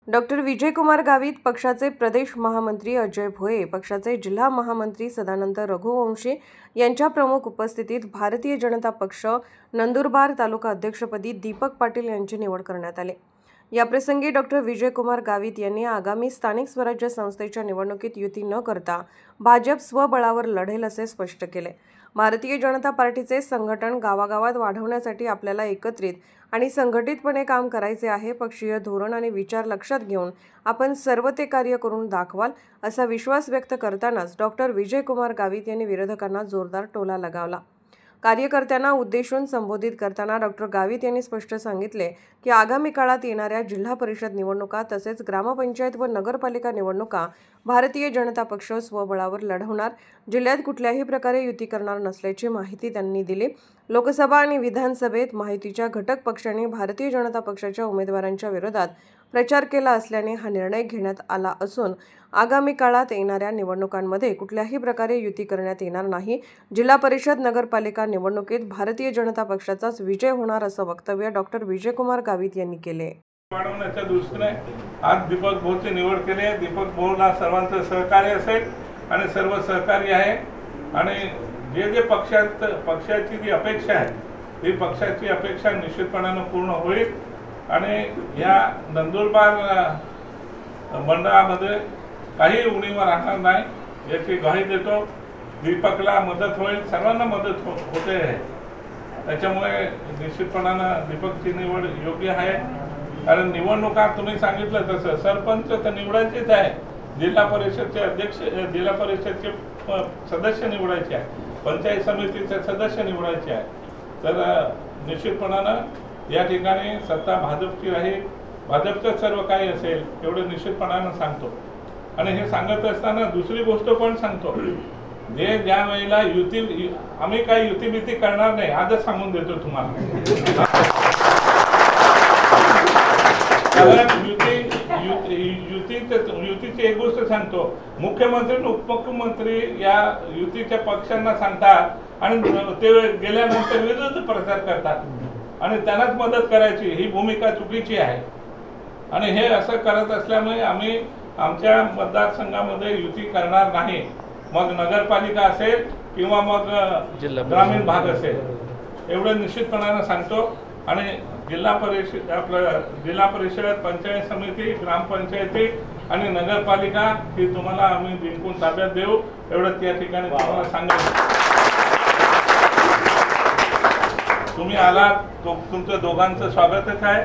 Doctor Vijaykumar Gavit, पक्षाचे प्रदेश महामंत्री अजय भोये, पक्षाचे जिल्हा महामंत्री सदानंद रघुवंशी यांच्या प्रमुख उपस्थितीत भारतीय जनता पक्ष नंदुरबार तालुका अध्यक्षपदी दीपक पाटील यांची निवड करण्यात आली। याप्रसंगी डॉक्टर विजयकुमार गावित यांनी आगामी स्थानिक स्वराज्य संस्थेच्या निवडणुकीत युती न करता भाजप स्वबळावर लढेल असे स्पष्ट केले। भारतीय जनता पार्टीचे संघटन गावागावात वाढवण्यासाठी आपल्याला एकत्रित आणि संघटितपणे काम करायचे आहे। पक्षीय धोरण आणि विचार लक्षात घेऊन आपण सर्व ते कार्य करून दाखवाल असा विश्वास व्यक्त करतानाच डॉक्टर विजयकुमार गावित यांनी विरोधकांना जोरदार टोला लगावला। कार्यकर्त्यांना उद्देशून संबोधित करताना डॉक्टर गावित यांनी स्पष्ट सांगितले की आगामी काळात येणाऱ्या जिल्हा परिषद निवडणुका तसेच ग्रामपंचायत व नगरपालिका निवडणुका भारतीय जनता पक्ष स्वबळावर लढवणार, जिल्ह्यात कुठल्याही प्रकारे युती करणार नसल्याची माहिती त्यांनी दिली। लोकसभा आणि विधानसभेत माहितीच्या घटक पक्षांनी भारतीय जनता पक्षाच्या उमेदवारांच्या विरोधात प्रचार केला असल्याने हा निर्णय घेण्यात आला असून आगामी काळात येणाऱ्या निवडणुकांमध्ये कुठल्याही प्रकारे युती करण्यात येणार नाही। जिल्हा परिषद नगरपालिका निवडणुकीत भारतीय जनता पक्षाचाच विजय होणार असं वक्तव्य डॉक्टर विजयकुमार गावित यांनी केले। वाढवण्याच्या दृष्टीने आज दीपक भाऊची निवड केली आहे। दीपक भाऊला सर्वांचं सहकार्य असेल आणि सर्व सहकार्य आहे आणि जे पक्षाची जी अपेक्षा आहे ती पक्षाची अपेक्षा निश्चितपणाने पूर्ण होईल आणि या नंदुरबार मंडळामध्ये काही उणीव राहणार नाही याची ग्वाही देतो। दीपकला मदत होईल, सर्वांना मदत होते आहे, त्याच्यामुळे निश्चितपणाने दीपकची निवड योग्य आहे। कारण निवडणुका तुम्ही सांगितलं तसं सरपंच तर निवडायचेच आहे, जिल्हा परिषदचे अध्यक्ष, जिल्हा परिषदचे सदस्य निवडायचे आहे, पंचायत समितीचे सदस्य निवडायचे आहे। तर निश्चितपणाने या ठिकाणी सत्ता भाजपची राहील, भाजपचं सर्व काही असेल एवढं निश्चितपणाने सांगतो। आणि हे सांगत असताना दुसरी गोष्ट पण सांगतो, जे ज्या वेळेला युती आम्ही काही युती करणार नाही आजच सांगून देतो तुम्हाला। कारण युतीची एक गोष्ट सांगतो, मुख्यमंत्री आणि उपमुख्यमंत्री या युतीच्या पक्षांना सांगतात आणि ते गेल्यानंतर विरोधी प्रचार करतात आणि त्यांनाच मदत करायची ही भूमिका चुकीची आहे। आणि हे असं करत असल्यामुळे आम्ही आमच्या मतदारसंघामध्ये युती करणार नाही, मग नगरपालिका असेल किंवा मग ग्रामीण भाग असेल एवढं निश्चितपणाने सांगतो। आणि जिल्हा परिषद, पंचायत समिती, ग्रामपंचायती आणि नगरपालिका ही तुम्हाला आम्ही जिंकून ताब्यात देऊ एवढं त्या ठिकाणी तुम्हाला सांगायचं। तुम्ही आलात, तुमचं दोघांचं स्वागतच आहे।